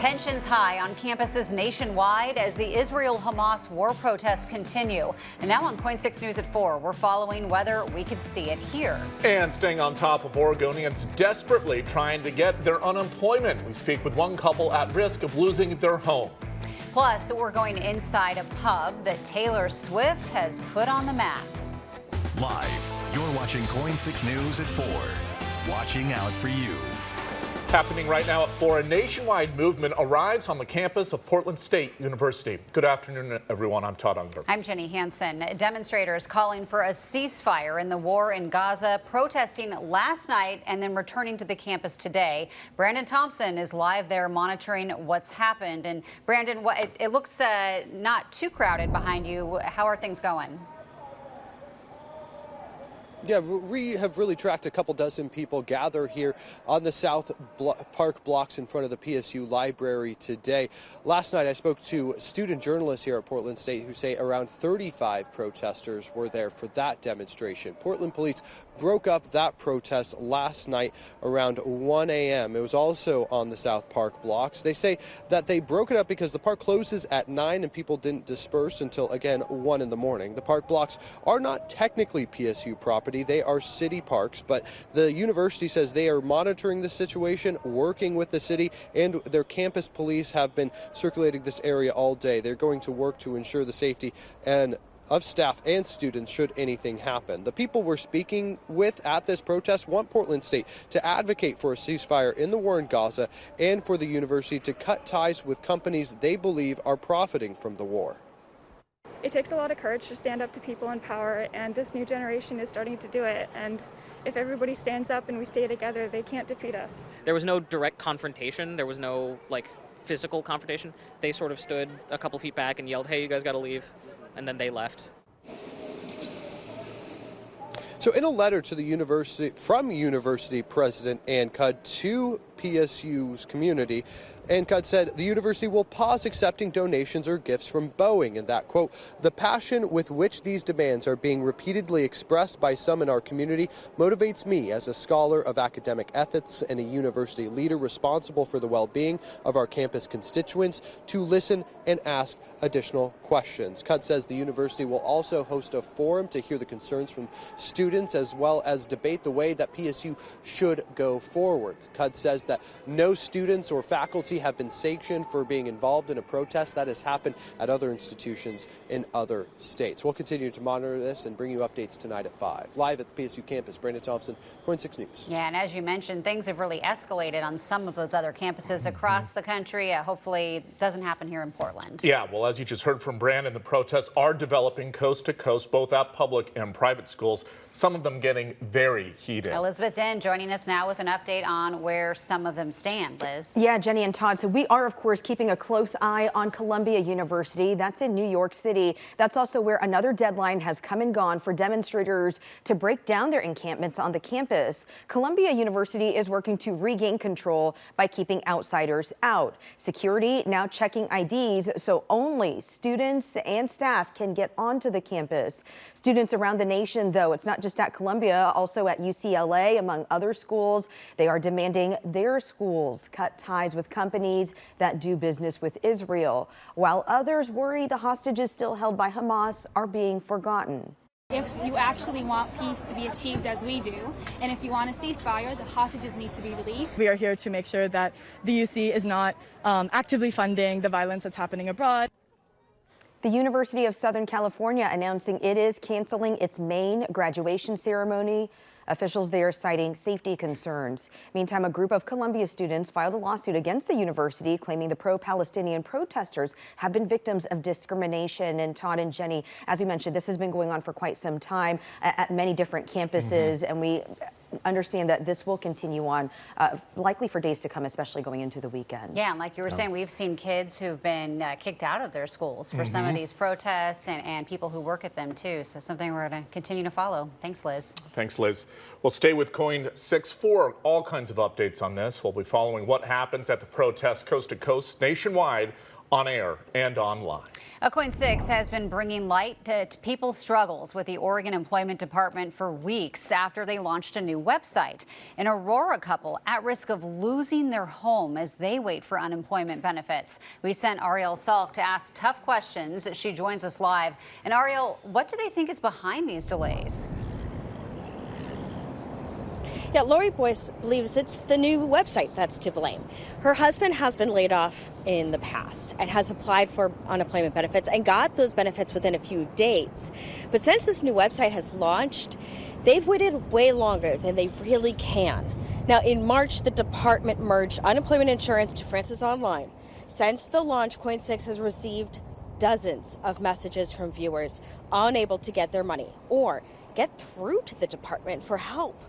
Tensions high on campuses nationwide as the Israel-Hamas war protests continue. And now on KOIN 6 News at 4, we're following whether we could see it here. And staying on top of Oregonians desperately trying to get their unemployment. We speak with one couple at risk of losing their home. Plus, we're going inside a pub that Taylor Swift has put on the map. Live, you're watching KOIN 6 News at 4. Watching out for you. Happening right now at 4, a nationwide movement arrives on the campus of Portland State University. Good afternoon, everyone. I'm Todd Unger. I'm Jenny Hansen. Demonstrators calling for a ceasefire in the war in Gaza, protesting last night and then returning to the campus today. Brandon Thompson is live there monitoring what's happened. And Brandon, it looks not too crowded behind you. How are things going? Yeah, we have really tracked a couple dozen people gather here on the South Park blocks in front of the PSU library today. Last night I spoke to student journalists here at Portland State who say around 35 protesters were there for that demonstration. Portland police broke up that protest last night around 1 a.m. It was also on the South Park blocks. They say that they broke it up because the park closes at 9 and people didn't disperse until, again, 1 in the morning. The park blocks are not technically PSU property. They are city parks, but the university says they are monitoring the situation, working with the city, and their campus police have been circulating this area all day. They're going to work to ensure the safety of staff and students should anything happen. The people we're speaking with at this protest want Portland State to advocate for a ceasefire in the war in Gaza and for the university to cut ties with companies they believe are profiting from the war. It takes a lot of courage to stand up to people in power, and this new generation is starting to do it. And if everybody stands up and we stay together, they can't defeat us. There was no direct confrontation. There was no physical confrontation. They sort of stood a couple feet back and yelled, "Hey, you guys got to leave." And then they left. So in a letter to the university, from University President Ann Cudd to PSU's community, Ann Cudd said the university will pause accepting donations or gifts from Boeing, and that, quote, "The passion with which these demands are being repeatedly expressed by some in our community motivates me as a scholar of academic ethics and a university leader responsible for the well-being of our campus constituents to listen and ask additional questions." Cudd says the university will also host a forum to hear the concerns from students as well as debate the way that PSU should go forward. Cudd says that no students or faculty have been sanctioned for being involved in a protest that has happened at other institutions in other states. We'll continue to monitor this and bring you updates tonight at 5. Live at the PSU campus, Brandon Thompson, KOIN 6 News. Yeah, and as you mentioned, things have really escalated on some of those other campuses across the country. Hopefully it doesn't happen here in Portland. Yeah, well, as you just heard from Brandon, the protests are developing coast to coast, both at public and private schools, some of them getting very heated. Elizabeth Den joining us now with an update on where some of them stand. Liz? Yeah, Jenny and Todd. So we are, of course, keeping a close eye on Columbia University. That's in New York City. That's also where another deadline has come and gone for demonstrators to break down their encampments on the campus. Columbia University is working to regain control by keeping outsiders out. Security now checking IDs so only students and staff can get onto the campus. Students around the nation, though, it's not just at Columbia, also at UCLA, among other schools, they are demanding their schools cut ties with companies that do business with Israel, while others worry the hostages still held by Hamas are being forgotten. If you actually want peace to be achieved as we do, and if you want a ceasefire, the hostages need to be released. We are here to make sure that the UC is not actively funding the violence that's happening abroad. The University of Southern California announcing it is canceling its main graduation ceremony. Officials there citing safety concerns. Meantime, a group of Columbia students filed a lawsuit against the university claiming the pro-Palestinian protesters have been victims of discrimination. And Todd and Jenny, as we mentioned, this has been going on for quite some time at many different campuses, and we understand that this will continue on likely for days to come, especially going into the weekend. Yeah, and like you were saying, we've seen kids who've been kicked out of their schools for some of these protests and people who work at them too. So something we're going to continue to follow. Thanks, Liz. Thanks, Liz. We'll stay with KOIN 6 for all kinds of updates on this. We'll be following what happens at the protests coast to coast nationwide on air and online. KOIN 6 has been bringing light to people's struggles with the Oregon Employment Department for weeks after they launched a new website. An Aurora couple at risk of losing their home as they wait for unemployment benefits. We sent Ariel Salk to ask tough questions. She joins us live. And Ariel, what do they think is behind these delays? Yeah, Lori Boyce believes it's the new website that's to blame. Her husband has been laid off in the past and has applied for unemployment benefits and got those benefits within a few days. But since this new website has launched, they've waited way longer than they really can. Now, in March, the department merged unemployment insurance to Francis Online. Since the launch, KOIN 6 has received dozens of messages from viewers unable to get their money or get through to the department for help.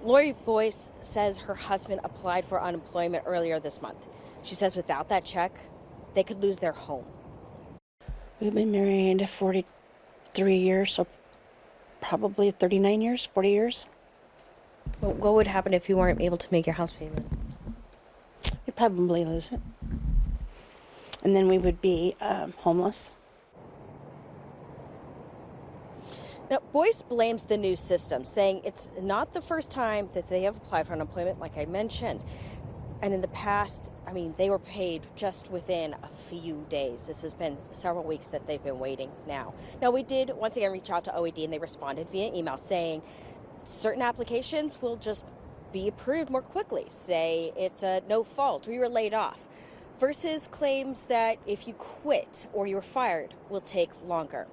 Lori Boyce says her husband applied for unemployment earlier this month. She says without that check, they could lose their home. We've been married 43 years, so probably 39 years, 40 years. What would happen if you weren't able to make your house payment? We'd probably lose it. And then we would be homeless. Now, Boyce blames the new system, saying it's not the first time that they have applied for unemployment, like I mentioned. And in the past, they were paid just within a few days. This has been several weeks that they've been waiting now. Now, we did once again reach out to OED, and they responded via email saying certain applications will just be approved more quickly. Say it's a no fault, or you were laid off, versus claims that if you quit or you were fired will take longer.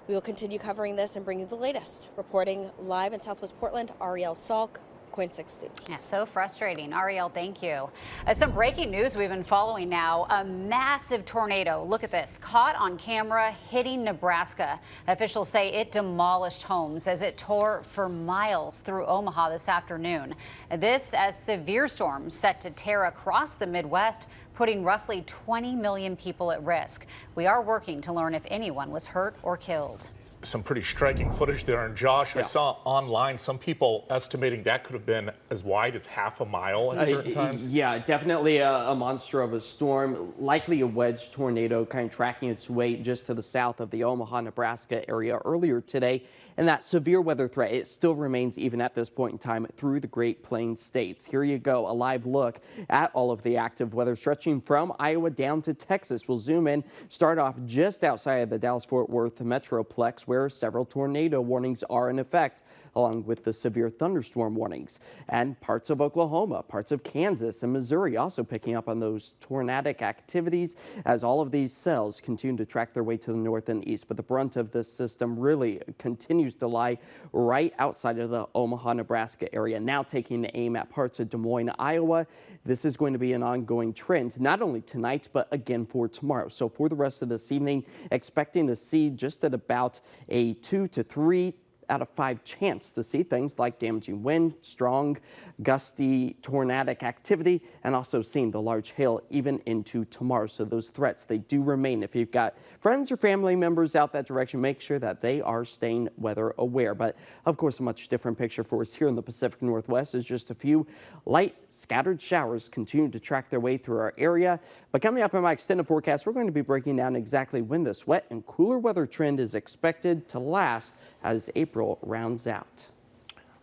We will continue covering this and bringing you the latest. Reporting live in Southwest Portland, Ariel Salk, KOIN 6 News. Yeah, so frustrating. Ariel, thank you. Some breaking news we've been following now. A massive tornado, look at this, caught on camera hitting Nebraska. Officials say it demolished homes as it tore for miles through Omaha this afternoon. This as severe storms set to tear across the Midwest, putting roughly 20 million people at risk. We are working to learn if anyone was hurt or killed. Some pretty striking footage there. And Josh, I saw online some people estimating that could have been as wide as half a mile at certain times. Yeah, definitely a monster of a storm, likely a wedge tornado kind of tracking its way just to the south of the Omaha, Nebraska area earlier today. And that severe weather threat, it still remains even at this point in time through the Great Plains states. Here you go, a live look at all of the active weather stretching from Iowa down to Texas. We'll zoom in, start off just outside of the Dallas-Fort Worth Metroplex, where several tornado warnings are in effect, along with the severe thunderstorm warnings. And parts of Oklahoma, parts of Kansas and Missouri also picking up on those tornadic activities as all of these cells continue to track their way to the north and east. But the brunt of this system really continues to lie right outside of the Omaha, Nebraska area, now taking aim at parts of Des Moines, Iowa. This is going to be an ongoing trend, not only tonight, but again for tomorrow. So for the rest of this evening, expecting to see just at about a 2 to 3 out of 5 chance to see things like damaging wind, strong, gusty, tornadic activity, and also seeing the large hail even into tomorrow. So those threats, they do remain. If you've got friends or family members out that direction, make sure that they are staying weather aware. But of course, a much different picture for us here in the Pacific Northwest is just a few light scattered showers continue to track their way through our area. But coming up in my extended forecast, we're going to be breaking down exactly when this wet and cooler weather trend is expected to last as April rounds out.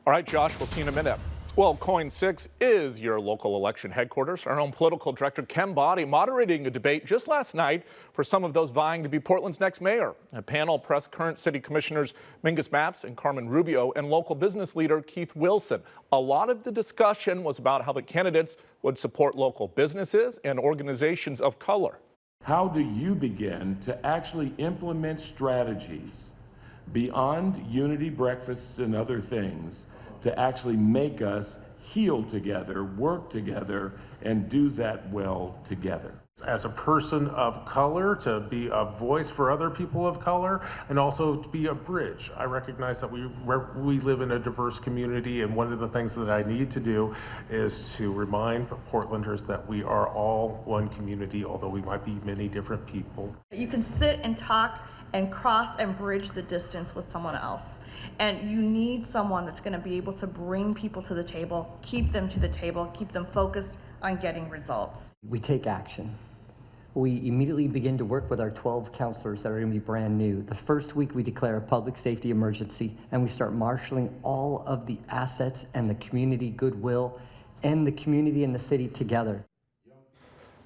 All right, Josh, we'll see you in a minute. Well, KOIN 6 is your local election headquarters. Our own political director, Ken Boddy, moderating a debate just last night for some of those vying to be Portland's next mayor. A panel pressed current city commissioners Mingus Mapps and Carmen Rubio and local business leader Keith Wilson. A lot of the discussion was about how the candidates would support local businesses and organizations of color. How do you begin to actually implement strategies beyond unity breakfasts and other things to actually make us heal together, work together, and do that well together? As a person of color, to be a voice for other people of color, and also to be a bridge. I recognize that we live in a diverse community, and one of the things that I need to do is to remind Portlanders that we are all one community, although we might be many different people. You can sit and talk and cross and bridge the distance with someone else. And you need someone that's going to be able to bring people to the table, keep them to the table, keep them focused on getting results. We take action. we immediately begin to work with our 12 counselors that are going to be brand new. The first week we declare a public safety emergency, and we start marshaling all of the assets and the community goodwill and the community and the city together.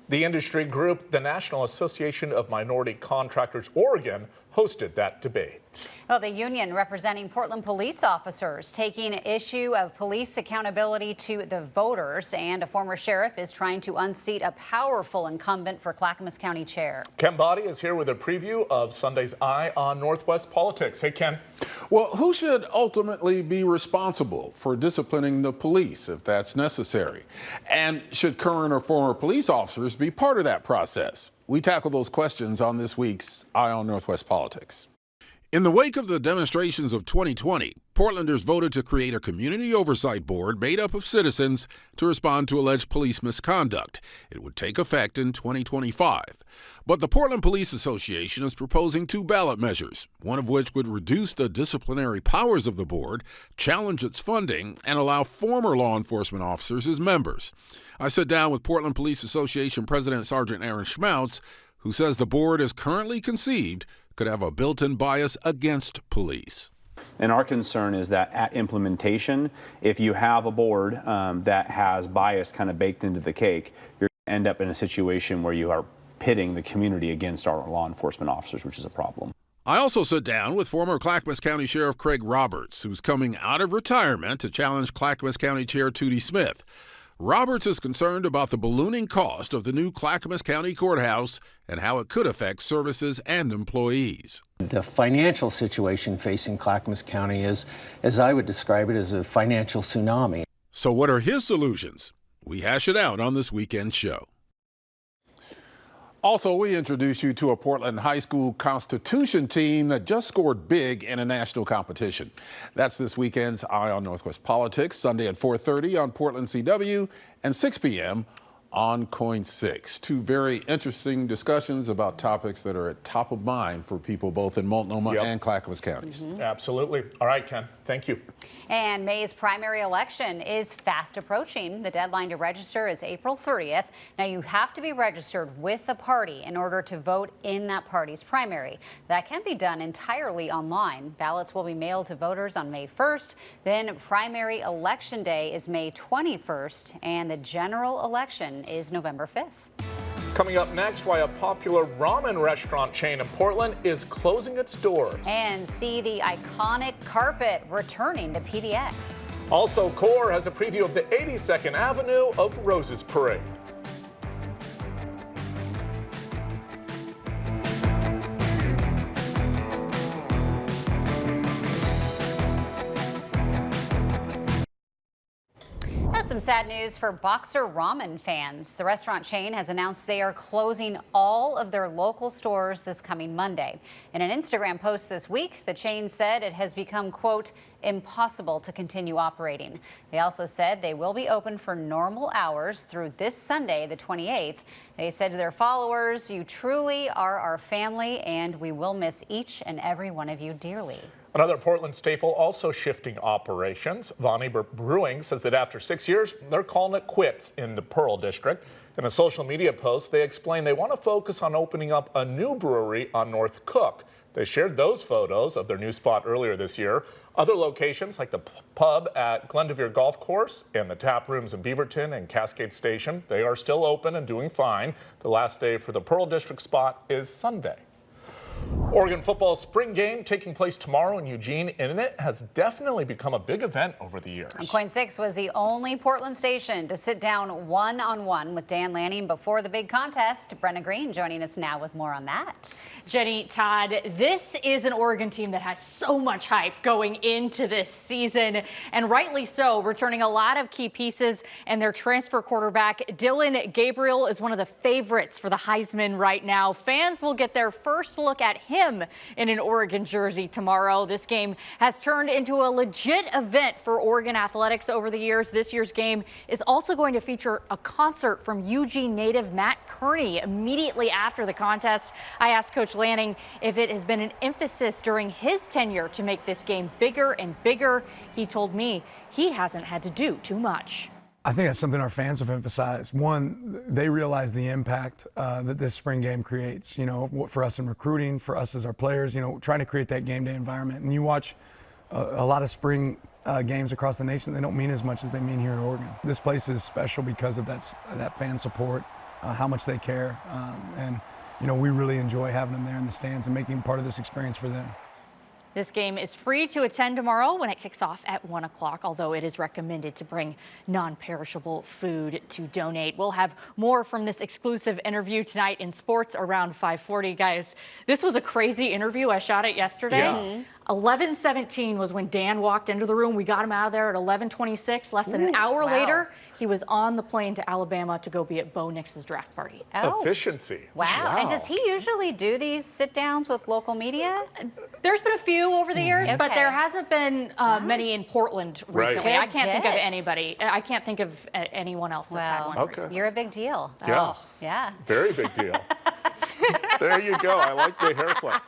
The industry group, the National Association of Minority Contractors Oregon, hosted that debate. Well, the union representing Portland police officers taking issue of police accountability to the voters, and a former sheriff is trying to unseat a powerful incumbent for Clackamas County chair. Ken Body is here with a preview of Sunday's Eye on Northwest Politics. Hey, Ken. Well, who should ultimately be responsible for disciplining the police if that's necessary? And should current or former police officers be part of that process? We tackle those questions on this week's Eye on Northwest Politics. In the wake of the demonstrations of 2020, Portlanders voted to create a community oversight board made up of citizens to respond to alleged police misconduct. It would take effect in 2025. But the Portland Police Association is proposing 2 ballot measures, one of which would reduce the disciplinary powers of the board, challenge its funding, and allow former law enforcement officers as members. I sit down with Portland Police Association President Sergeant Aaron Schmautz, who says the board, as currently conceived, could have a built-in bias against police. And our concern is that at implementation, if you have a board that has bias kind of baked into the cake, you're going to end up in a situation where you are pitting the community against our law enforcement officers, which is a problem. I also sit down with former Clackamas County Sheriff Craig Roberts, who's coming out of retirement to challenge Clackamas County Chair Tootie Smith. Roberts is concerned about the ballooning cost of the new Clackamas County Courthouse and how it could affect services and employees. The financial situation facing Clackamas County is, as I would describe it, as a financial tsunami. So what are his solutions? We hash it out on this weekend show. Also, we introduce you to a Portland High School Constitution team that just scored big in a national competition. That's this weekend's Eye on Northwest Politics, Sunday at 4:30 on Portland CW and 6 p.m. on KOIN 6. 2 very interesting discussions about topics that are at top of mind for people both in Multnomah and Clackamas counties. Absolutely. All right, Ken. Thank you. And May's primary election is fast approaching. The deadline to register is April 30th. Now, you have to be registered with a party in order to vote in that party's primary. That can be done entirely online. Ballots will be mailed to voters on May 1st. Then primary election day is May 21st, and the general election is November 5th. Coming up next, why a popular ramen restaurant chain in Portland is closing its doors. And see the iconic carpet returning to PDX. Also, CORE has a preview of the 82nd Avenue of Roses Parade. Some sad news for Boxer Ramen fans. The restaurant chain has announced they are closing all of their local stores this coming Monday. In an Instagram post this week, the chain said it has become, quote, impossible to continue operating. They also said they will be open for normal hours through this Sunday, the 28th. They said to their followers, "You truly are our family, and we will miss each and every one of you dearly." Another Portland staple also shifting operations. Von Eber Brewing says that after 6 years, they're calling it quits in the Pearl District. In a social media post, they explain they want to focus on opening up a new brewery on North Cook. They shared those photos of their new spot earlier this year. Other locations like the pub at Glendevere Golf Course and the tap rooms in Beaverton and Cascade Station, they are still open and doing fine. The last day for the Pearl District spot is Sunday. Oregon football spring game taking place tomorrow in Eugene, and it has definitely become a big event over the years. And KOIN 6 was the only Portland station to sit down one-on-one with Dan Lanning before the big contest. Brenna Green joining us now with more on that. Jenny, Todd, this is an Oregon team that has so much hype going into this season, and rightly so, returning a lot of key pieces, and their transfer quarterback, Dillon Gabriel, is one of the favorites for the Heisman right now. Fans will get their first look at him in an Oregon jersey tomorrow. This game has turned into a legit event for Oregon athletics over the years. This year's game is also going to feature a concert from Eugene native Matt Kearney immediately after the contest. I asked Coach Lanning if it has been an emphasis during his tenure to make this game bigger and bigger. He told me he hasn't had to do too much. I think that's something our fans have emphasized. One, they realize the impact that this spring game creates, you know, for us in recruiting, for us as our players, you know, trying to create that game day environment. And you watch a lot of spring games across the nation, they don't mean as much as they mean here in Oregon. This place is special because of that fan support, how much they care. And, you know, we really enjoy having them there in the stands and making part of this experience for them. This game is free to attend tomorrow when it kicks off at 1 o'clock, although it is recommended to bring non-perishable food to donate. We'll have more from this exclusive interview tonight in sports around 5:40. Guys, this was a crazy interview. I shot it yesterday. Yeah. 11:17 was when Dan walked into the room. We got him out of there at 11:26. Less than an hour wow. later, he was on the plane to Alabama to go be at Bo Nix's draft party. Oh. Efficiency. Wow. And does he usually do these sit-downs with local media? There's been a few over the years, but Okay. there hasn't been many in Portland Right. recently. Good I can't think of get. anybody. I can't think of anyone else that's had one recently. You're a big deal. Yeah. Oh, yeah. Very big deal. There you go. I like the hair flip.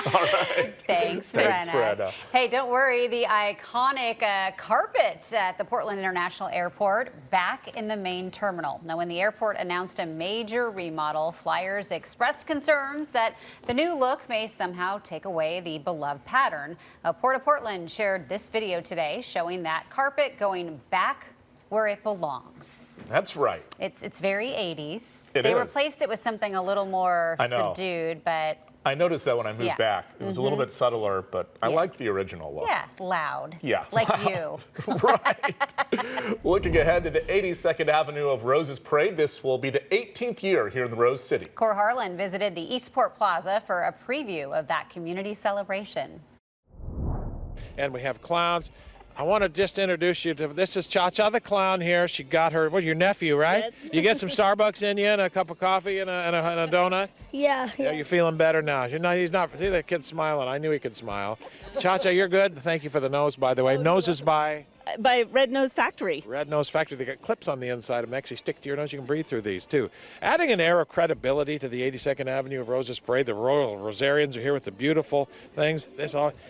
All right. Thanks, Thanks, Brenna. Brenna. Hey, don't worry. The iconic carpet at the Portland International Airport back in the main terminal. Now, when the airport announced a major remodel, flyers expressed concerns that the new look may somehow take away the beloved pattern. Port of Portland shared this video today showing that carpet going back where it belongs. That's right. It's very 80s. It they is. replaced it with something a little more I know. subdued, but I noticed that when I moved Yeah. back. It was a little bit subtler, but I Yes. like the original look. yeah, loud. Yeah. Like you. Looking ahead to the 82nd Avenue of Roses Parade, this will be the 18th year here in the Rose City. Cor Harlan visited the Eastport Plaza for a preview of that community celebration. And we have clowns. I want to just introduce you to, this is Cha-Cha the clown here. She got her, what's your nephew, right? You get some Starbucks in you and a cup of coffee and a donut? Yeah. Yeah, you're feeling better now. He's not, see that kid smiling. I knew he could smile. Cha-Cha, you're good. Thank you for the nose, by the way. Nose is by Red Nose Factory. Red Nose Factory. They got clips on the inside of them. Actually stick to your nose. You can breathe through these, too. Adding an air of credibility to the 82nd Avenue of Roses Parade. The Royal Rosarians are here with the beautiful things.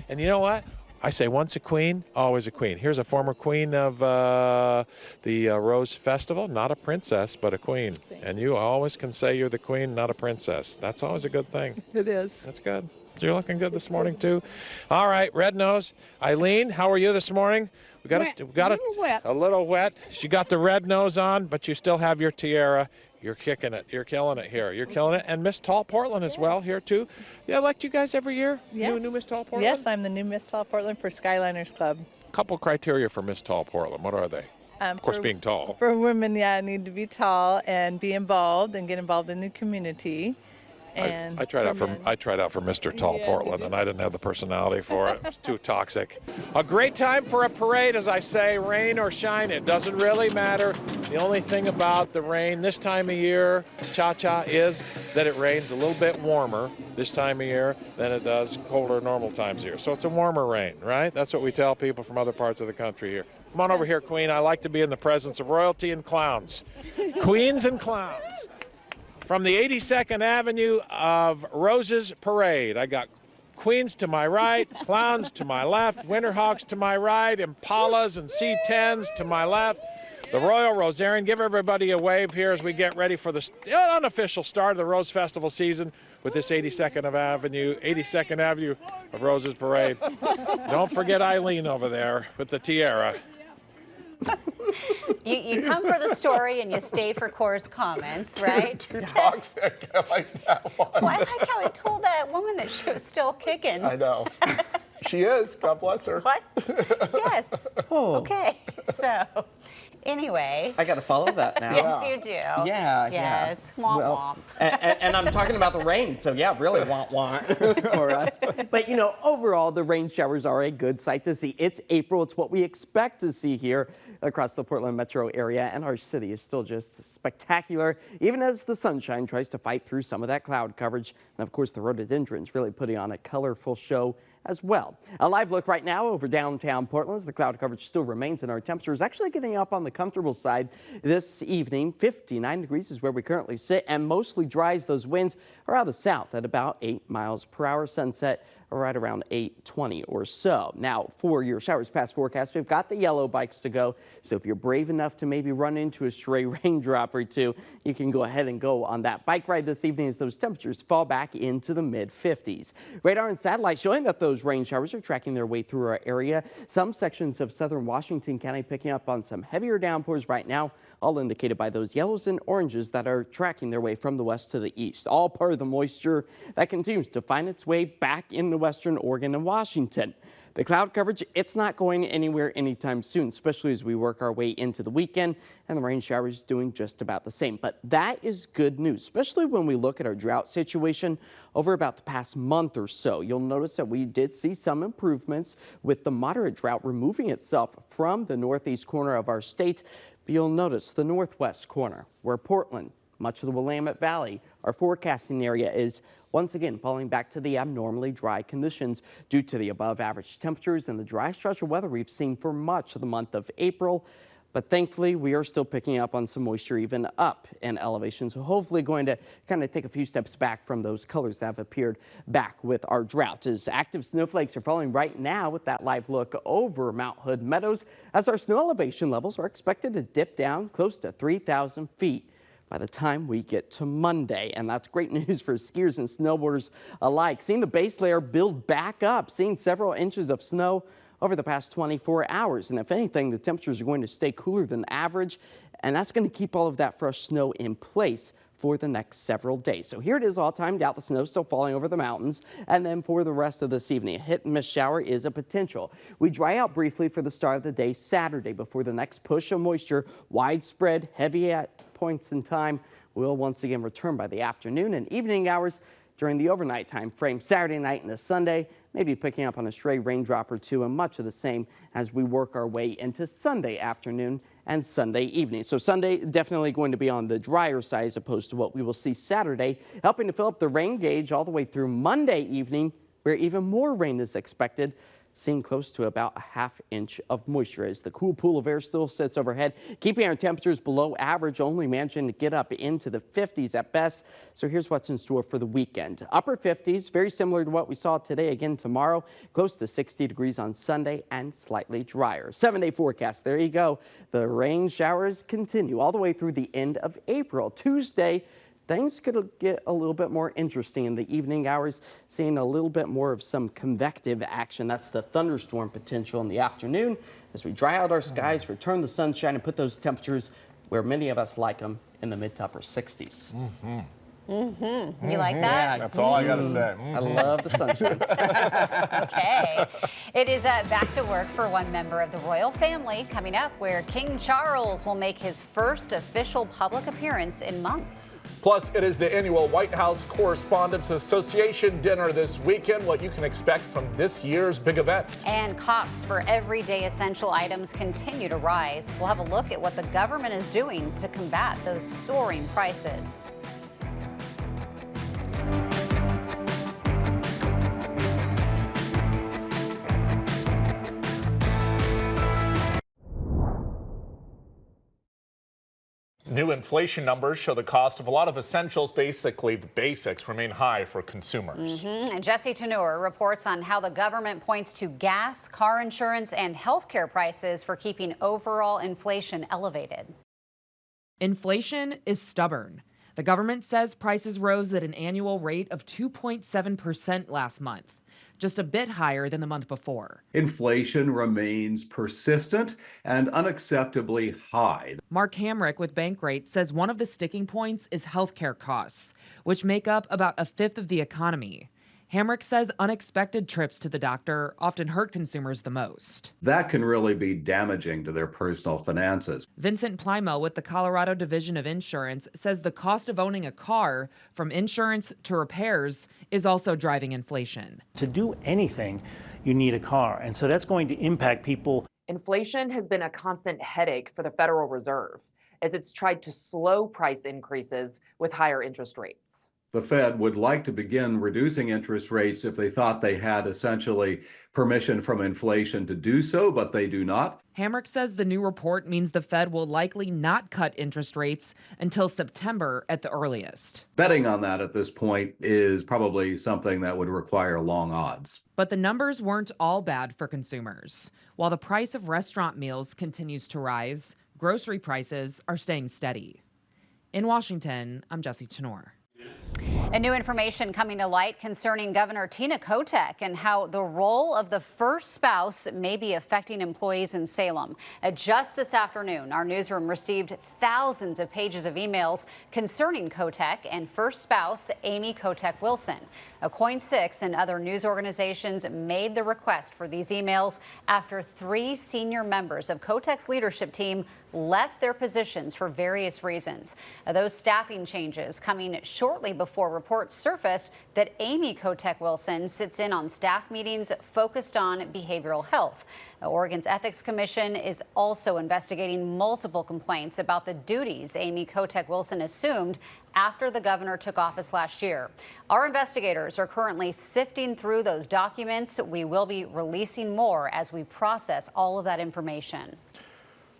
And you know what? I say once a queen, always a queen. Here's a former queen of the Rose Festival, not a princess, but a queen. And you always can say you're the queen, not a princess. That's always a good thing. It is. That's good. You're looking good this morning, too. All right, Red Nose. Eileen, how are you this morning? We got a little wet. She got the red nose on, but you still have your tiara. You're kicking it. You're killing it here. You're killing it. And Miss Tall Portland as well here, too. Yeah, I elect you guys every year? Yes. New Miss Tall Portland? Yes, I'm the new Miss Tall Portland for Skyliners Club. Couple criteria for Miss Tall Portland. What are they? Of course, being tall. For women, yeah, I need to be tall and be involved and get involved in the community. And I tried out for Mr. Tall Portland, and I didn't have the personality for it. It was too toxic. A great time for a parade, as I say, rain or shine. It doesn't really matter. The only thing about the rain this time of year, Cha-Cha, is that it rains a little bit warmer this time of year than it does colder normal times of year. So it's a warmer rain, right? That's what we tell people from other parts of the country here. Come on over here, Queen. I like to be in the presence of royalty and clowns. Queens and clowns. From the 82nd Avenue of Roses Parade, I got queens to my right, clowns to my left, Winterhawks to my right, Impalas and C-10s to my left. The Royal Rosarian. Give everybody a wave here as we get ready for the unofficial start of the Rose Festival season with this 82nd Avenue of Roses Parade. Don't forget Eileen over there with the tiara. You come for the story and you stay for Cor's comments, right? Too toxic. I like that one. Well, I like how I told that woman that she was still kicking. I know. She is. God bless her. What? Yes. Oh. Okay. So, anyway. I got to follow that now. Yes, you do. Yeah. Yes. Womp Well, womp. and I'm talking about the rain, so yeah, really want for us. But you know, overall, the rain showers are a good sight to see. It's April. It's what we expect to see here across the Portland metro area, and our city is still just spectacular, even as the sunshine tries to fight through some of that cloud coverage. And of course, the rhododendrons really putting on a colorful show as well. A live look right now over downtown Portland as the cloud coverage still remains, and our temperatures actually getting up on the comfortable side this evening. 59 degrees is where we currently sit, and mostly dry as those winds are out of the south at about 8 miles per hour. Sunset right around 8:20 or so. Now, for your showers past forecast, we've got the yellow bikes to go. So if you're brave enough to maybe run into a stray raindrop or two, you can go ahead and go on that bike ride this evening as those temperatures fall back into the mid-50s. Radar and satellite showing that those rain showers are tracking their way through our area. Some sections of southern Washington County picking up on some heavier downpours right now, all indicated by those yellows and oranges that are tracking their way from the west to the east. All part of the moisture that continues to find its way back into western Oregon and Washington. The cloud coverage, it's not going anywhere anytime soon, especially as we work our way into the weekend, and the rain showers doing just about the same. But that is good news, especially when we look at our drought situation over about the past month or so. You'll notice that we did see some improvements with the moderate drought removing itself from the northeast corner of our state. But you'll notice the northwest corner, where Portland, much of the Willamette Valley, our forecasting area is once again falling back to the abnormally dry conditions due to the above average temperatures and the dry stretch of weather we've seen for much of the month of April. But thankfully, we are still picking up on some moisture even up in elevation. So hopefully going to kind of take a few steps back from those colors that have appeared back with our drought. As active snowflakes are falling right now with that live look over Mount Hood Meadows, as our snow elevation levels are expected to dip down close to 3,000 feet by the time we get to Monday. And that's great news for skiers and snowboarders alike. Seeing the base layer build back up, seeing several inches of snow over the past 24 hours. And if anything, the temperatures are going to stay cooler than average, and that's going to keep all of that fresh snow in place for the next several days. So here it is all timed out. The snow still falling over the mountains. And then for the rest of this evening, a hit and miss shower is a potential. We dry out briefly for the start of the day Saturday before the next push of moisture, widespread, heavy at points in time, will once again return by the afternoon and evening hours during the overnight time frame. Saturday night into Sunday, maybe picking up on a stray raindrop or two, and much of the same as we work our way into Sunday afternoon and Sunday evening. So Sunday definitely going to be on the drier side as opposed to what we will see Saturday, helping to fill up the rain gauge all the way through Monday evening, where even more rain is expected, seeing close to about a ½ inch of moisture as the cool pool of air still sits overhead, keeping our temperatures below average, only managing to get up into the 50s at best. So here's what's in store for the weekend. Upper 50s, very similar to what we saw today again tomorrow, close to 60 degrees on Sunday and slightly drier. 7-day forecast, there you go. The rain showers continue all the way through the end of April. Tuesday, things could get a little bit more interesting in the evening hours, seeing a little bit more of some convective action. That's the thunderstorm potential in the afternoon as we dry out our skies, return the sunshine, and put those temperatures where many of us like them in the mid to upper 60s. You like that? Yeah, that's all I got to say. I love the sunshine. Okay. It is back to work for one member of the royal family coming up, where King Charles will make his first official public appearance in months. Plus, it is the annual White House Correspondents Association dinner this weekend, what you can expect from this year's big event. And costs for everyday essential items continue to rise. We'll have a look at what the government is doing to combat those soaring prices. New inflation numbers show the cost of a lot of essentials, basically the basics, remain high for consumers. And Jesse Tenor reports on how the government points to gas, car insurance, and healthcare prices for keeping overall inflation elevated. Inflation is stubborn. The government says prices rose at an annual rate of 2.7% last month, just a bit higher than the month before. Inflation remains persistent and unacceptably high. Mark Hamrick with Bankrate says one of the sticking points is healthcare costs, which make up about a fifth of the economy. Hamrick says unexpected trips to the doctor often hurt consumers the most. That can really be damaging to their personal finances. Vincent Plimo with the Colorado Division of Insurance says the cost of owning a car, from insurance to repairs, is also driving inflation. To do anything, you need a car, and so that's going to impact people. Inflation has been a constant headache for the Federal Reserve as it's tried to slow price increases with higher interest rates. The Fed would like to begin reducing interest rates if they thought they had essentially permission from inflation to do so, but they do not. Hamrick says the new report means the Fed will likely not cut interest rates until September at the earliest. Betting on that at this point is probably something that would require long odds. But the numbers weren't all bad for consumers. While the price of restaurant meals continues to rise, grocery prices are staying steady. In Washington, I'm Jesse Tenor. And new information coming to light concerning Governor Tina Kotek and how the role of the first spouse may be affecting employees in Salem. Just this afternoon, our newsroom received thousands of pages of emails concerning Kotek and first spouse Amy Kotek Wilson. KOIN 6 and other news organizations made the request for these emails after 3 senior members of Kotek's leadership team left their positions for various reasons. Those staffing changes coming shortly before reports surfaced that Amy Kotek Wilson sits in on staff meetings focused on behavioral health. Oregon's Ethics Commission is also investigating multiple complaints about the duties Amy Kotek Wilson assumed after the governor took office last year. Our investigators are currently sifting through those documents. We will be releasing more as we process all of that information.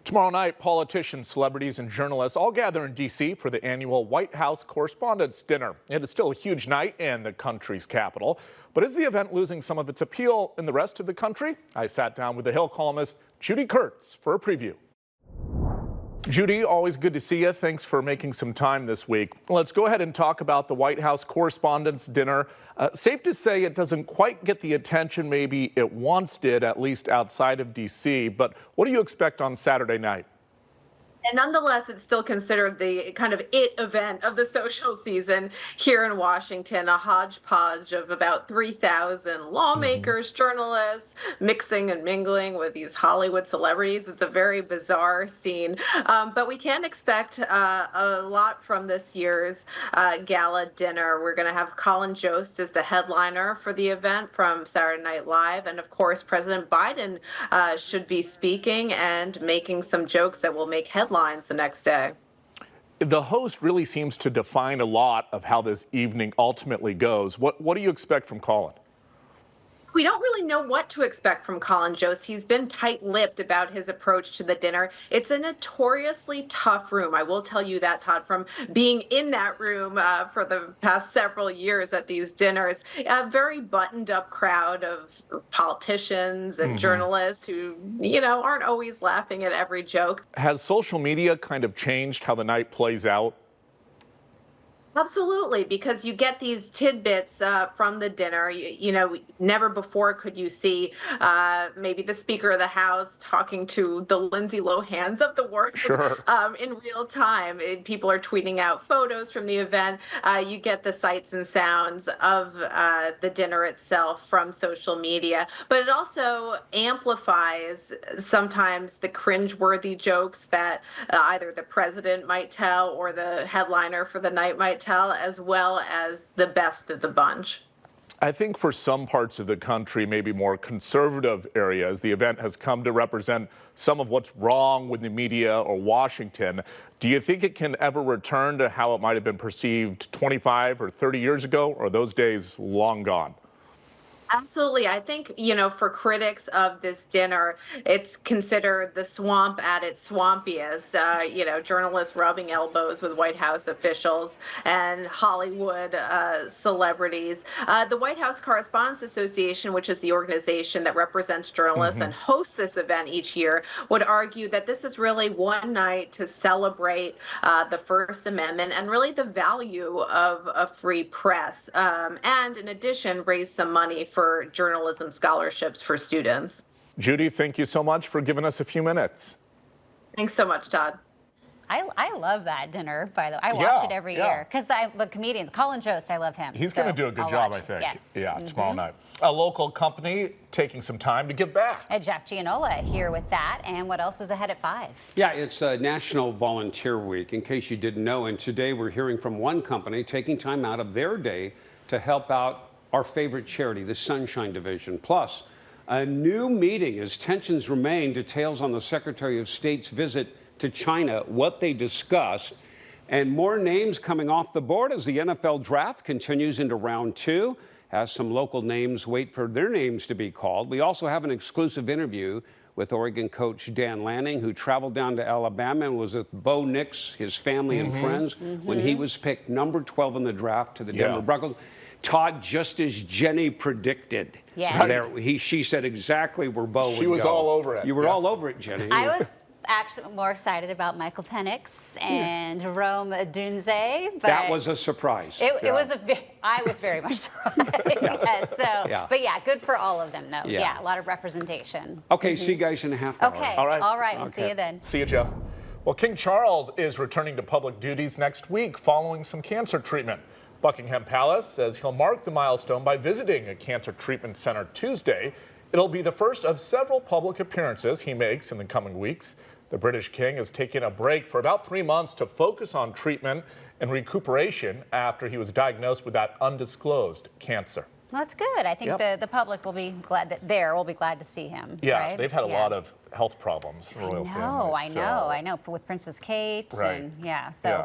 Tomorrow night, politicians, celebrities, and journalists all gather in D.C. for the annual White House Correspondents' Dinner. It is still a huge night in the country's capital, but is the event losing some of its appeal in the rest of the country? I sat down with the Hill columnist Judy Kurtz for a preview. Judy, always good to see you. Thanks for making some time this week. Let's go ahead and talk about the White House Correspondents' Dinner. Safe to say it doesn't quite get the attention maybe it once did, at least outside of D.C., but what do you expect on Saturday night? And nonetheless, it's still considered the kind of it event of the social season here in Washington, a hodgepodge of about 3,000 lawmakers, journalists, mixing and mingling with these Hollywood celebrities. It's a very bizarre scene, but we can expect a lot from this year's gala dinner. We're going to have Colin Jost as the headliner for the event from Saturday Night Live. And of course, President Biden should be speaking and making some jokes that will make headlines the next day. The host really seems to define a lot of how this evening ultimately goes. What do you expect from Colin? We don't really know what to expect from Colin Jost. He's been tight-lipped about his approach to the dinner. It's a notoriously tough room. I will tell you that, Todd, from being in that room for the past several years at these dinners. A very buttoned-up crowd of politicians and journalists who, aren't always laughing at every joke. Has social media kind of changed how the night plays out? Absolutely, because you get these tidbits from the dinner. Never before could you see maybe the Speaker of the House talking to the Lindsay Lohans of the world in real time. People are tweeting out photos from the event. You get the sights and sounds of the dinner itself from social media, but it also amplifies sometimes the cringeworthy jokes that either the president might tell or the headliner for the night might tell, as well as the best of the bunch. I think for some parts of the country, maybe more conservative areas, the event has come to represent some of what's wrong with the media or Washington. Do you think it can ever return to how it might have been perceived 25 or 30 years ago, or are those days long gone? Absolutely. I think, for critics of this dinner, it's considered the swamp at its swampiest. Journalists rubbing elbows with White House officials and Hollywood celebrities. The White House Correspondents Association, which is the organization that represents journalists and hosts this event each year, would argue that this is really one night to celebrate the First Amendment and really the value of a free press. And in addition, raise some money for journalism scholarships for students. Judy, thank you so much for giving us a few minutes. Thanks so much, Todd. I love that dinner, by the way. I watch it every year because the comedians, Colin Jost, I love him. He's going to do a good job, I think. Yes. Yeah, tomorrow night. A local company taking some time to give back. Jeff Gianola here with that. And what else is ahead at 5? Yeah, it's National Volunteer Week, in case you didn't know. And today we're hearing from one company taking time out of their day to help out our favorite charity, the Sunshine Division. Plus, a new meeting as tensions remain. Details on the Secretary of State's visit to China, what they discussed. And more names coming off the board as the NFL draft continues into round 2, as some local names wait for their names to be called. We also have an exclusive interview with Oregon coach Dan Lanning, who traveled down to Alabama and was with Bo Nix, his family and friends, when he was picked number 12 in the draft to the Denver Broncos. Todd, just as Jenny predicted. Yeah. She said exactly where Bo would go. She was all over it. You were all over it, Jenny. I was actually more excited about Michael Penix and Rome Odunze. But that was a surprise. It was I was very much surprised. Yes, so, but yeah, good for all of them, though. Yeah, a lot of representation. Okay, see you guys in a half hour. Okay, all right. We'll see you then. See you, Jeff. Well, King Charles is returning to public duties next week following some cancer treatment. Buckingham Palace says he'll mark the milestone by visiting a cancer treatment center Tuesday. It'll be the first of several public appearances he makes in the coming weeks. The British King is taking a break for about 3 months to focus on treatment and recuperation after he was diagnosed with that undisclosed cancer. Well, that's good. I think the public will be glad we'll be glad to see him. Yeah, right? they've had a lot of health problems in the royal family. I know. With Princess Kate. And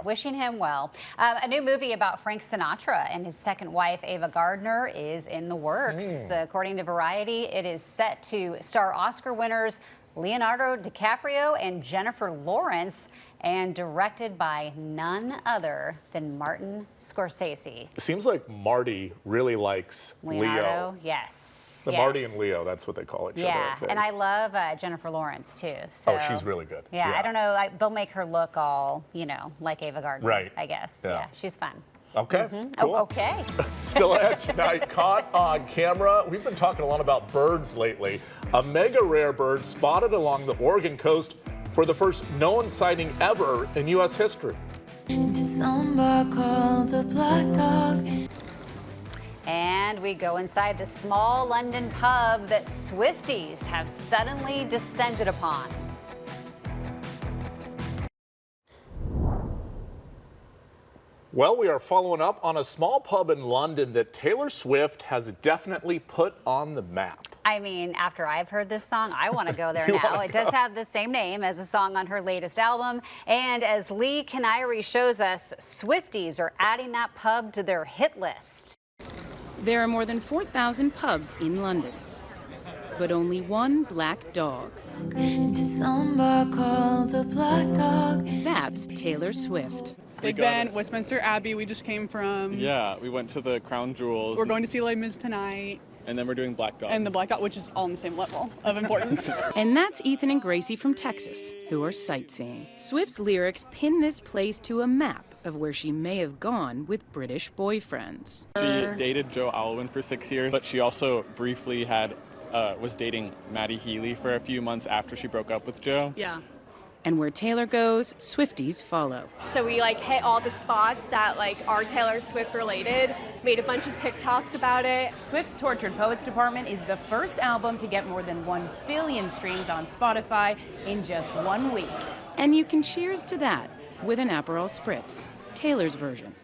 wishing him well. A new movie about Frank Sinatra and his second wife, Ava Gardner, is in the works. According to Variety, it is set to star Oscar winners Leonardo DiCaprio and Jennifer Lawrence, and directed by none other than Martin Scorsese. It seems like Marty really likes Leonardo, Leo. yes. Marty and Leo, that's what they call each other. Yeah, and I love Jennifer Lawrence too. So, she's really good. Yeah, I don't know, they'll make her look all, like Ava Gardner, right. I guess. Yeah, she's fun. Okay, cool. Okay. Still ahead tonight, caught on camera. We've been talking a lot about birds lately. A mega rare bird spotted along the Oregon coast for the first known sighting ever in U.S. history. Into some bar called the Black Dog. And we go inside the small London pub that Swifties have suddenly descended upon. Well, we are following up on a small pub in London that Taylor Swift has definitely put on the map. I mean, after I've heard this song, I want to go there now. It does have the same name as a song on her latest album. And as Lee Canary shows us, Swifties are adding that pub to their hit list. There are more than 4,000 pubs in London, but only one Black Dog. Into some bar called the Black Dog. That's Taylor Swift. Big Ben, Westminster Abbey, we just came from. Yeah, we went to the Crown Jewels. We're going to see Les Mis tonight. And then we're doing Black Dog. And the Black Dog, which is all on the same level of importance. And that's Ethan and Gracie from Texas, who are sightseeing. Swift's lyrics pin this place to a map of where she may have gone with British boyfriends. She dated Joe Alwyn for 6 years, but she also briefly was dating Maddie Healy for a few months after she broke up with Joe. Yeah. And where Taylor goes, Swifties follow. So we hit all the spots that are Taylor Swift related, made a bunch of TikToks about it. Swift's Tortured Poets Department is the first album to get more than 1 billion streams on Spotify in just 1 week. And you can cheers to that with an Aperol Spritz, Taylor's version,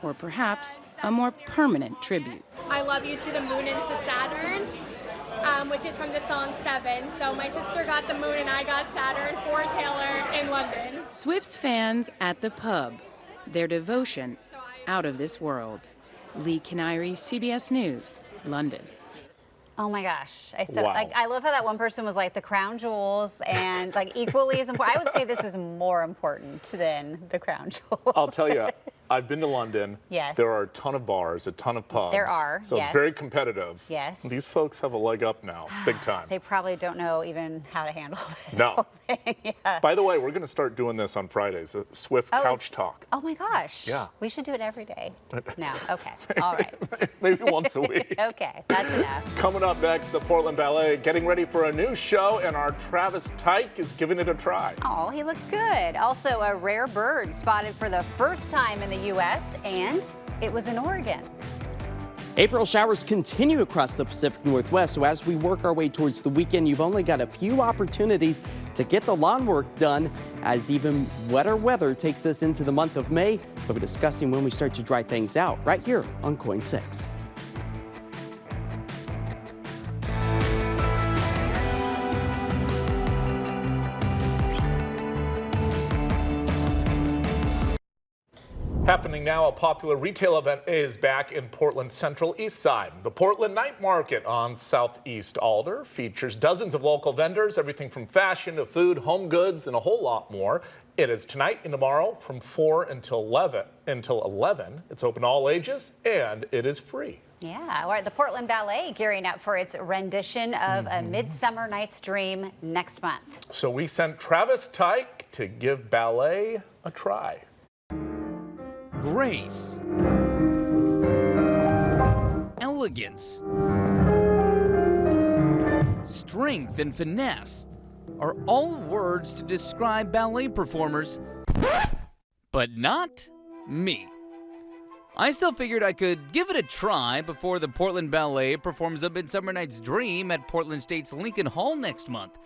or perhaps a more permanent tribute. I Love You to the Moon and to Saturn. Which is from the song Seven. So my sister got the moon and I got Saturn for Taylor in London. Swift's fans at the pub, their devotion out of this world. Lee Canary, CBS News, London. Oh my gosh. I love how that one person was like the Crown Jewels and equally as important. I would say this is more important than the Crown Jewels. I'll tell you, I've been to London. Yes. There are a ton of bars, a ton of pubs. There are, So yes. it's very competitive. Yes. These folks have a leg up now, big time. They probably don't know even how to handle this No. whole thing. Yeah. By the way, we're going to start doing this on Fridays, a Swift Couch Talk. Oh my gosh. Yeah. We should do it every day. No. Okay. All right. Maybe once a week. Okay. That's enough. Coming up next, the Portland Ballet getting ready for a new show, and our Travis Tyke is giving it a try. Oh, he looks good. Also, a rare bird spotted for the first time in the U.S., and it was in Oregon. April showers continue across the Pacific Northwest, so as we work our way towards the weekend, you've only got a few opportunities to get the lawn work done as even wetter weather takes us into the month of May. We'll be discussing when we start to dry things out right here on KOIN 6. Happening now, a popular retail event is back in Portland's Central East Side. The Portland Night Market on Southeast Alder features dozens of local vendors, everything from fashion to food, home goods, and a whole lot more. It is tonight and tomorrow from 4 until 11. It's open to all ages, and it is free. Yeah, all right, the Portland Ballet gearing up for its rendition of A Midsummer Night's Dream next month. So we sent Travis Tyke to give ballet a try. Grace, elegance, strength, and finesse are all words to describe ballet performers, but not me. I still figured I could give it a try before the Portland Ballet performs A Midsummer Night's Dream at Portland State's Lincoln Hall next month.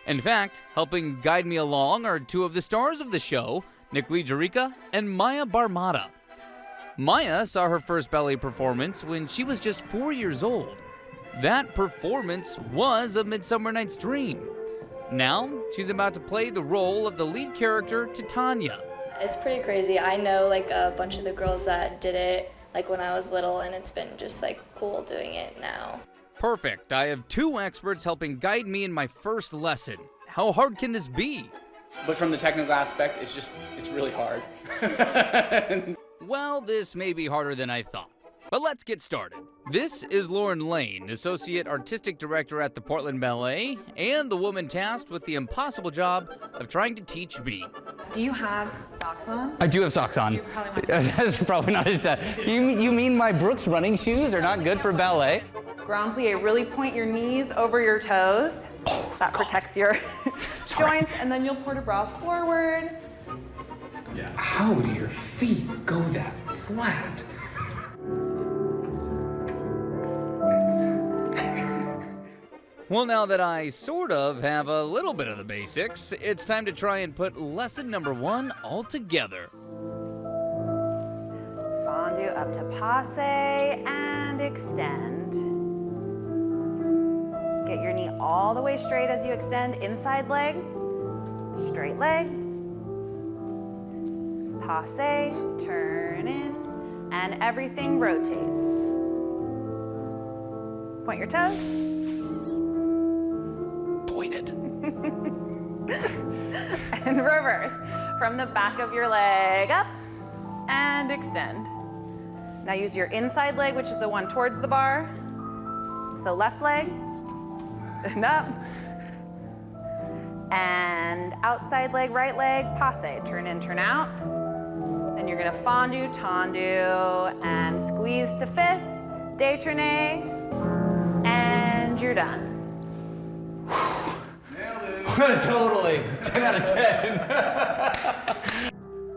In fact, helping guide me along are two of the stars of the show, Nick-Lee Jerica and Maya Barmada. Maya saw her first ballet performance when she was just 4 years old. That performance was A Midsummer Night's Dream. Now, she's about to play the role of the lead character, Titania. It's pretty crazy. I know like a bunch of the girls that did it like when I was little, and it's been just like cool doing it now. Perfect. I have two experts helping guide me in my first lesson. How hard can this be? But from the technical aspect, it's really hard. Well, this may be harder than I thought. But let's get started. This is Lauren Lane, Associate Artistic Director at the Portland Ballet, and the woman tasked with the impossible job of trying to teach me. Do you have socks on? I do have socks on. That's probably not as You mean my Brooks running shoes are not good for ballet? Grand plie, really point your knees over your toes. That protects your joints, and then you'll port a bra forward. Yeah. How do your feet go that flat? Well, now that I sort of have a little bit of the basics, it's time to try and put lesson number 1 all together. Fondue up to passe and extend. Get your knee all the way straight as you extend. Inside leg, straight leg, passe, turn in, and everything rotates. Point your toes. Pointed. And reverse. From the back of your leg up and extend. Now use your inside leg, which is the one towards the bar. So left leg and up. And outside leg, right leg, passe. Turn in, turn out. Then you're gonna fondue, tendu, and squeeze to fifth, détourné, and you're done. Totally. 10 out of 10.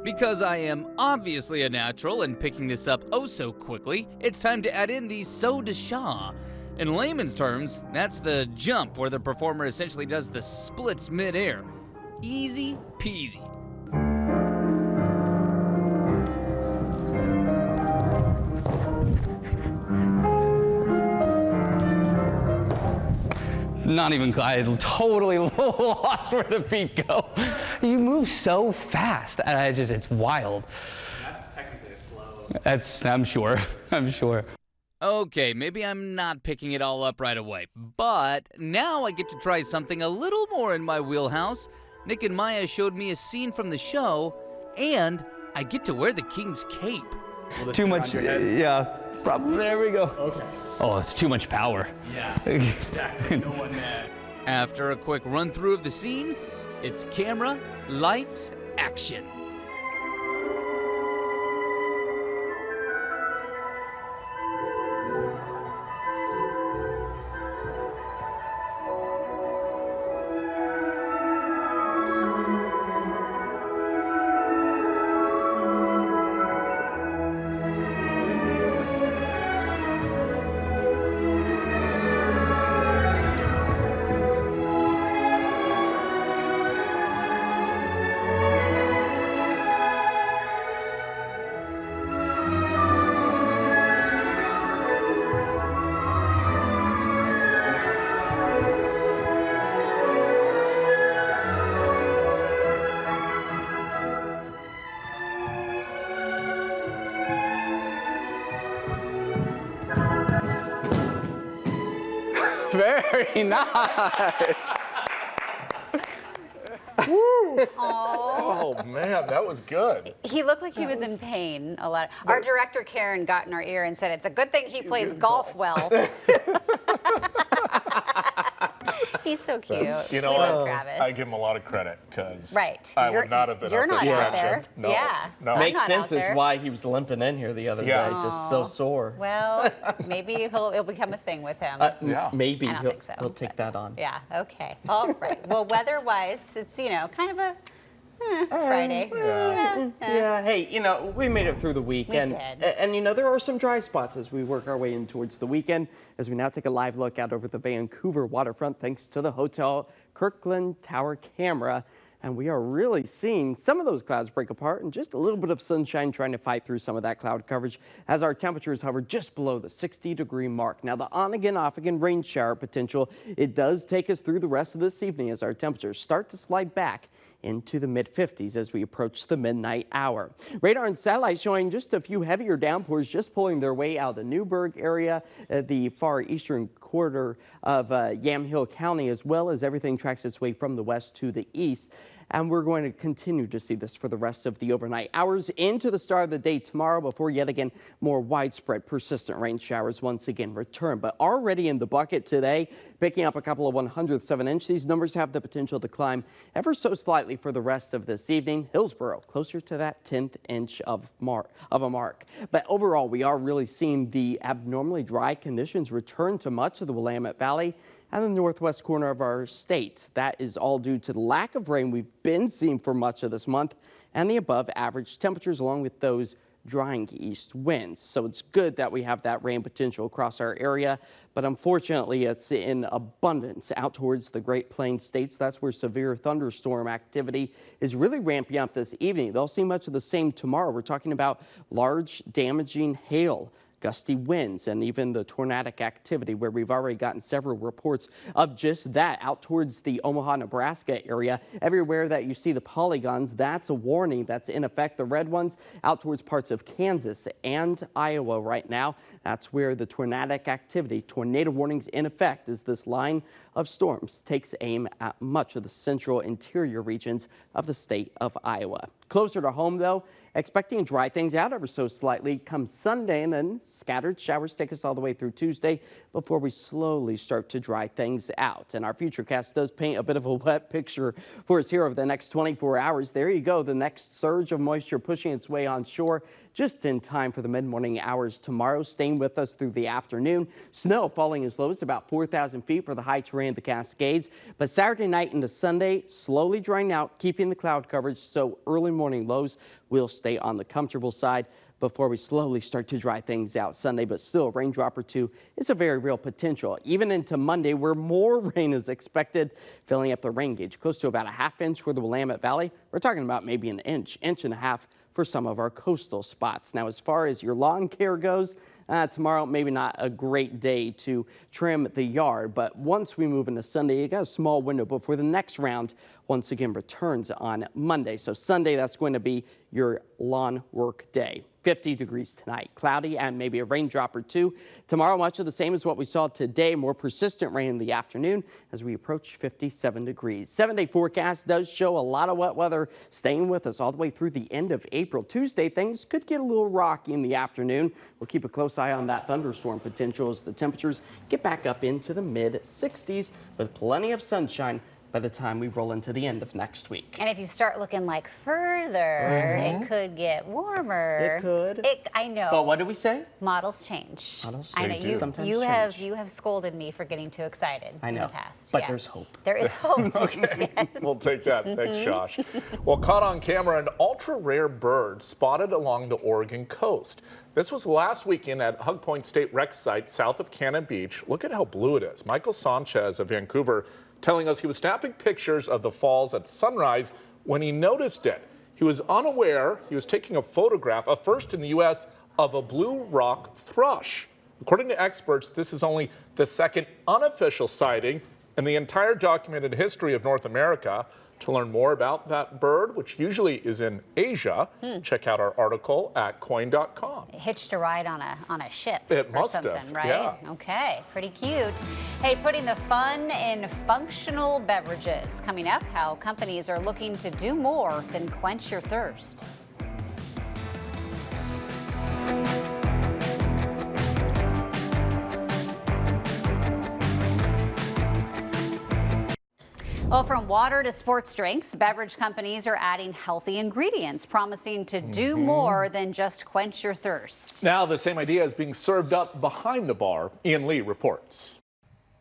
Because I am obviously a natural and picking this up oh so quickly, it's time to add in the saut de chat. In layman's terms, that's the jump where the performer essentially does the splits mid-air. Easy peasy. Not even I totally lost where the feet go. You move so fast. It's wild. That's technically a slow. I'm sure. Okay, maybe I'm not picking it all up right away, but now I get to try something a little more in my wheelhouse. Nick and Maya showed me a scene from the show, and I get to wear the king's cape. Too much, yeah. There we go. Okay. Oh, it's too much power. Yeah, exactly. No one there. After a quick run through of the scene, it's camera, lights, action. Very nice. Oh man, that was good. He looked like he was in pain a lot. Our director Karen got in our ear and said, "It's a good thing he plays golf well." He's so cute. You know we love what? Travis. I give him a lot of credit because Right. I would not have been You're up not this out stretch. there. No, Yeah. no. I'm Makes not sense out as there. why he was limping in here the other Yeah. day, just so Aw. sore. Well, maybe it'll become a thing with him. Maybe I don't he'll, think so, he'll take that on. Yeah, okay. All right. Well, weather-wise, it's, kind of a Friday. Yeah, hey, we made it through the weekend. did. And there are some dry spots as we work our way in towards the weekend, as we now take a live look out over the Vancouver waterfront thanks to the Hotel Kirkland Tower camera. And we are really seeing some of those clouds break apart and just a little bit of sunshine trying to fight through some of that cloud coverage as our temperatures hover just below the 60-degree mark. Now, the on-again, off-again rain shower potential, it does take us through the rest of this evening as our temperatures start to slide back into the mid-50s as we approach the midnight hour. Radar and satellite showing just a few heavier downpours just pulling their way out of the Newburgh area, the far eastern quarter of Yamhill County, as well as everything tracks its way from the west to the east. And we're going to continue to see this for the rest of the overnight hours into the start of the day tomorrow before yet again more widespread persistent rain showers once again return. But already in the bucket today, picking up a couple of 100ths of an inch. These numbers have the potential to climb ever so slightly for the rest of this evening. Hillsborough closer to that 10th inch of a mark. But overall, we are really seeing the abnormally dry conditions return to much of the Willamette Valley and the northwest corner of our state. That is all due to the lack of rain we've been seeing for much of this month and the above average temperatures along with those drying east winds. So it's good that we have that rain potential across our area, but unfortunately it's in abundance out towards the Great Plains states. That's where severe thunderstorm activity is really ramping up this evening. They'll see much of the same tomorrow. We're talking about large damaging hail, gusty winds, and even the tornadic activity where we've already gotten several reports of just that out towards the Omaha, Nebraska area. Everywhere that you see the polygons, that's a warning that's in effect. The red ones out towards parts of Kansas and Iowa right now. That's where the tornadic activity, tornado warnings in effect as this line of storms takes aim at much of the central interior regions of the state of Iowa. Closer to home though, expecting to dry things out ever so slightly come Sunday, and then scattered showers take us all the way through Tuesday before we slowly start to dry things out. And our futurecast does paint a bit of a wet picture for us here over the next 24 hours. There you go, the next surge of moisture pushing its way onshore just in time for the mid-morning hours tomorrow, staying with us through the afternoon. Snow falling as low as about 4,000 feet for the high terrain of the Cascades. But Saturday night into Sunday, slowly drying out, keeping the cloud coverage, so early morning lows will stay on the comfortable side before we slowly start to dry things out Sunday. But still, a raindrop or two is a very real potential. Even into Monday, where more rain is expected, filling up the rain gauge close to about a ½ inch for the Willamette Valley. We're talking about maybe an inch, inch and a half for some of our coastal spots. Now, as far as your lawn care goes, tomorrow, maybe not a great day to trim the yard, but once we move into Sunday, you got a small window before the next round once again returns on Monday. So Sunday, that's going to be your lawn work day. 50 degrees tonight, cloudy and maybe a raindrop or two. Tomorrow, much of the same as what we saw today, more persistent rain in the afternoon as we approach 57 degrees. 7-day forecast does show a lot of wet weather staying with us all the way through the end of April. Tuesday, things could get a little rocky in the afternoon. We'll keep a close eye on that thunderstorm potential as the temperatures get back up into the mid-60s with plenty of sunshine by the time we roll into the end of next week. And if you start looking further, it could get warmer. It could. I know. But what do we say? Models change. Models I know change. Sometimes change. you have scolded me for getting too excited I know, in the past. but Yeah. there's hope. There is hope. Okay, Yes. we'll take that. Thanks, Josh. Well, caught on camera, an ultra-rare bird spotted along the Oregon coast. This was last weekend at Hug Point State Rec Site south of Cannon Beach. Look at how blue it is. Michael Sanchez of Vancouver telling us he was snapping pictures of the falls at sunrise when he noticed it. He was unaware he was taking a photograph, a first in the U.S., of a blue rock thrush. According to experts, this is only the second unofficial sighting in the entire documented history of North America. To learn more about that bird, which usually is in Asia, check out our article at coin.com. Hitched a ride on a ship. It or must something, have, right? yeah. Okay, pretty cute. Hey, putting the fun in functional beverages. Coming up, how companies are looking to do more than quench your thirst. Well, from water to sports drinks, beverage companies are adding healthy ingredients, promising to do more than just quench your thirst. Now the same idea is being served up behind the bar. Ian Lee reports.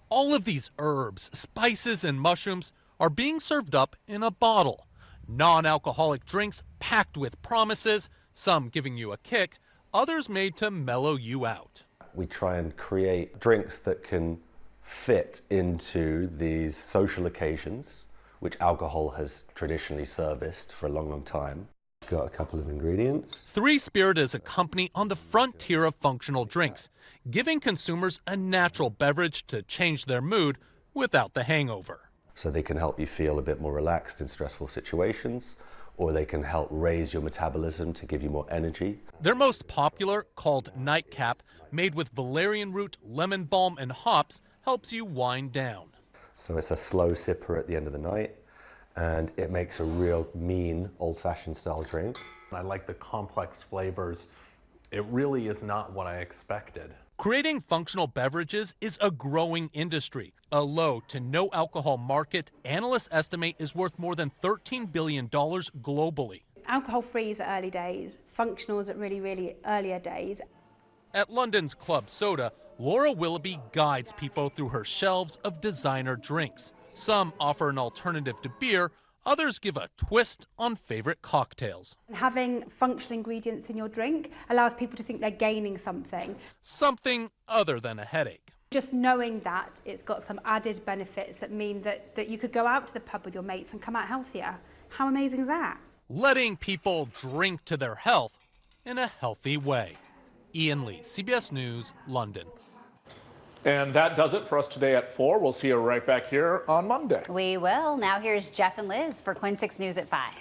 All of these herbs, spices, and mushrooms are being served up in a bottle. Non-alcoholic drinks packed with promises, some giving you a kick, others made to mellow you out. We try and create drinks that can fit into these social occasions, which alcohol has traditionally serviced for a long, long time. Got a couple of ingredients. Three Spirit is a company on the frontier of functional drinks, giving consumers a natural beverage to change their mood without the hangover. So they can help you feel a bit more relaxed in stressful situations, or they can help raise your metabolism to give you more energy. Their most popular, called Nightcap, made with valerian root, lemon balm, and hops, helps you wind down. So it's a slow sipper at the end of the night, and it makes a real mean old-fashioned style drink. I like the complex flavors. It really is not what I expected. Creating functional beverages is a growing industry. A low to no alcohol market, analysts estimate, is worth more than $13 billion globally. Alcohol-free is at early days, functional is at really, really earlier days. At London's Club Soda, Laura Willoughby guides people through her shelves of designer drinks. Some offer an alternative to beer, others give a twist on favorite cocktails. Having functional ingredients in your drink allows people to think they're gaining something. Something other than a headache. Just knowing that it's got some added benefits that mean that you could go out to the pub with your mates and come out healthier. How amazing is that? Letting people drink to their health in a healthy way. Ian Lee, CBS News, London. And that does it for us today at 4. We'll see you right back here on Monday. We will. Now here's Jeff and Liz for Quinn 6 News at 5.